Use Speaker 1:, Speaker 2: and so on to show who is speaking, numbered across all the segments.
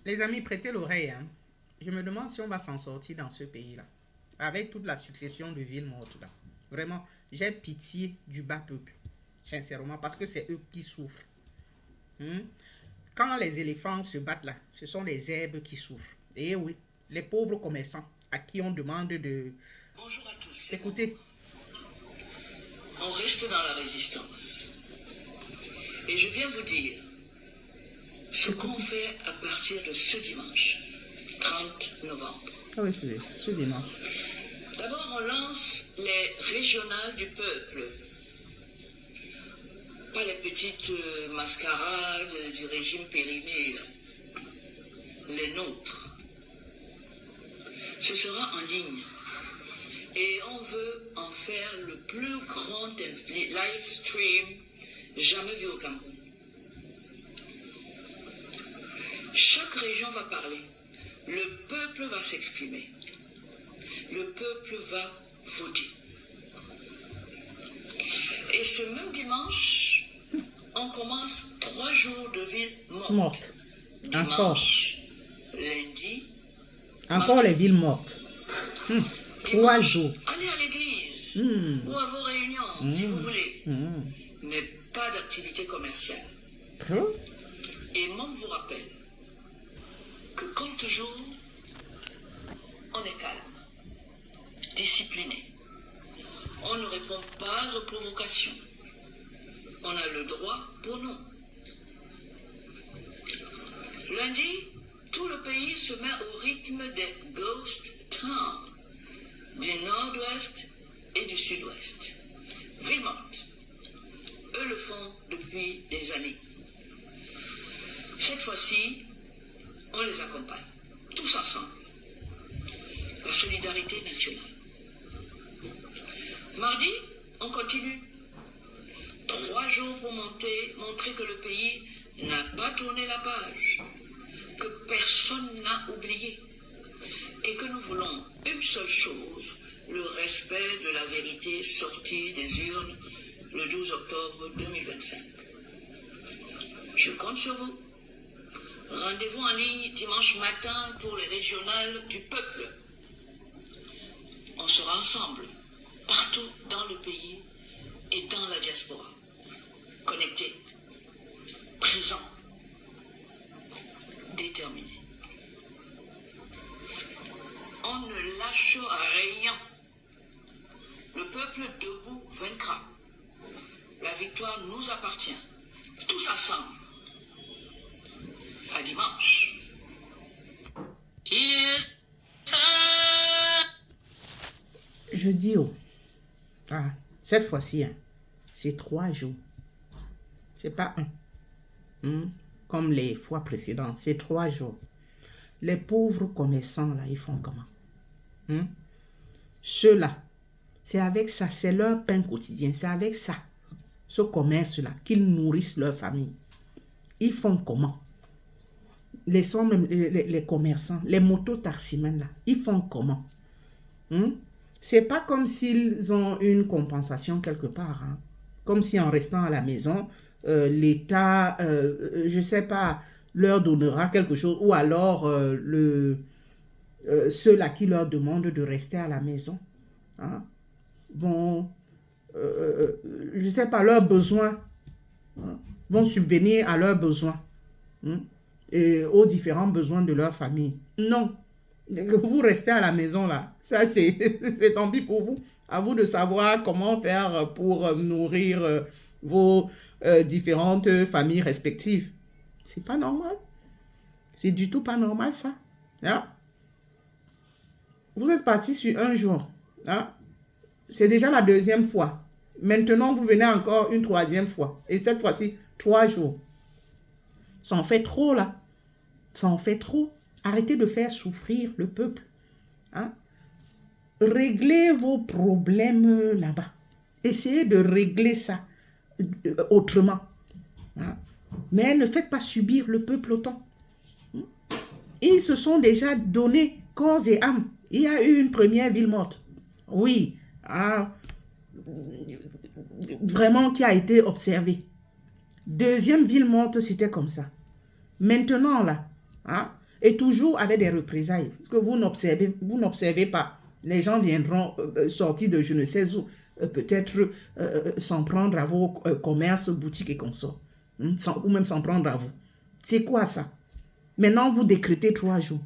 Speaker 1: Les amis, prêtez l'oreille. Hein. Je me demande si on va s'en sortir dans ce pays-là. Avec toute la succession de villes mortes là. Vraiment, j'ai pitié du bas peuple. Sincèrement, parce que c'est eux qui souffrent. Hmm? Quand les éléphants se battent là, ce sont les herbes qui souffrent. Et oui, les pauvres commerçants à qui on demande de...
Speaker 2: Bonjour à tous.
Speaker 1: Écoutez.
Speaker 2: On reste dans la résistance. Et je viens vous dire ce qu'on fait à partir de ce dimanche, 30 novembre.
Speaker 1: Ah oui, ce dimanche.
Speaker 2: D'abord, on lance les régionales du peuple. Pas les petites mascarades du régime périmé. Les nôtres. Ce sera en ligne. Et on veut en faire le plus grand live stream jamais vu au Cameroun. Chaque région va parler. Le peuple va s'exprimer. Le peuple va voter. Et ce même dimanche, on commence 3 jours de ville morte.
Speaker 1: Dimanche,
Speaker 2: encore. Lundi.
Speaker 1: Encore mardi. Les villes mortes. 3 jours.
Speaker 2: Allez à l'église ou à vos réunions, si vous voulez. Mais pas d'activité commerciale. Et Mom vous rappelle que comme toujours, on est calme, discipliné. On ne répond pas aux provocations. On a le droit pour nous. Lundi, tout le pays se met au rythme des ghost towns du nord-ouest et du sud-ouest. Ville morte. Eux le font depuis des années. Cette fois-ci, on les accompagne, tous ensemble. La solidarité nationale. Mardi, on continue. 3 jours pour montrer que le pays n'a pas tourné la page, que personne n'a oublié, et que nous voulons une seule chose, le respect de la vérité sortie des urnes le 12 octobre 2025. Je compte sur vous. Rendez-vous en ligne dimanche matin pour les régionales du peuple. On sera ensemble, partout dans le pays et dans la diaspora. Connectés, présents, déterminés. On ne lâche rien. Le peuple debout vaincra. La victoire nous appartient. Tous ensemble. À dimanche.
Speaker 1: Je dis, cette fois-ci, c'est 3 jours. C'est pas un. Comme les fois précédentes, c'est 3 jours. Les pauvres commerçants, là, ils font comment? Ceux-là, c'est avec ça, c'est leur pain quotidien. C'est avec ça, ce commerce-là, qu'ils nourrissent leur famille. Ils font comment? Les commerçants, les mototaximens, là, ils font comment? C'est pas comme s'ils ont une compensation quelque part. Comme si en restant à la maison, l'État, je sais pas, leur donnera quelque chose. Ou alors ceux-là qui leur demandent de rester à la maison vont, je sais pas, leurs besoins vont subvenir à leurs besoins. Et aux différents besoins de leur famille. Non. Vous restez à la maison là. Ça, c'est tant pis pour vous. À vous de savoir comment faire pour nourrir vos différentes familles respectives. C'est pas normal. C'est du tout pas normal, ça. Vous êtes parti sur 1 jour. C'est déjà la 2e fois. Maintenant, vous venez encore une 3e fois. Et cette fois-ci, 3 jours. Ça en fait trop, là. Ça en fait trop. Arrêtez de faire souffrir le peuple. Réglez vos problèmes là-bas. Essayez de régler ça autrement. Mais ne faites pas subir le peuple autant. Ils se sont déjà donné corps et âme. Il y a eu une première ville morte. Oui. Vraiment qui a été observée. 2e ville morte, c'était comme ça. Maintenant, là, Hein? Et toujours avec des représailles. Parce que vous n'observez pas. Les gens viendront sortir de je ne sais où, peut-être s'en prendre à vos commerces, boutiques et consorts. Ou même s'en prendre à vous. C'est quoi ça? Maintenant, vous décrétez 3 jours.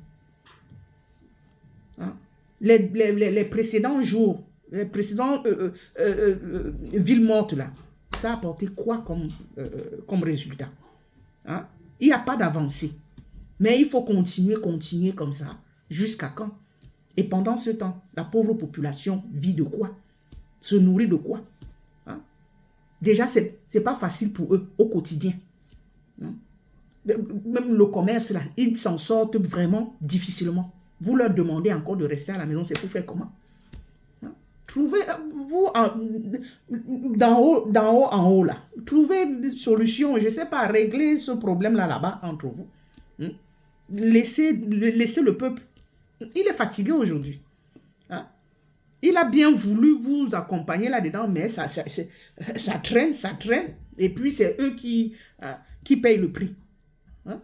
Speaker 1: Hein? Les précédents jours, les précédents villes mortes là, ça a apporté quoi comme résultat? Hein? Il n'y a pas d'avancée. Mais il faut continuer comme ça. Jusqu'à quand? Et pendant ce temps, la pauvre population vit de quoi? Se nourrit de quoi? Hein? Déjà, ce n'est pas facile pour eux au quotidien. Hein? Même le commerce, là, ils s'en sortent vraiment difficilement. Vous leur demandez encore de rester à la maison, c'est pour faire comment? Hein? Trouvez, vous, d'en haut en haut, là, trouvez une solution, je ne sais pas, régler ce problème-là, là-bas, entre vous. Hein? Laissez le peuple. Il est fatigué aujourd'hui. Hein? Il a bien voulu vous accompagner là-dedans, mais ça traîne. Et puis, c'est eux qui payent le prix. Hein?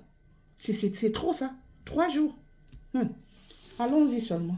Speaker 1: C'est trop ça. 3 jours. Allons-y seulement.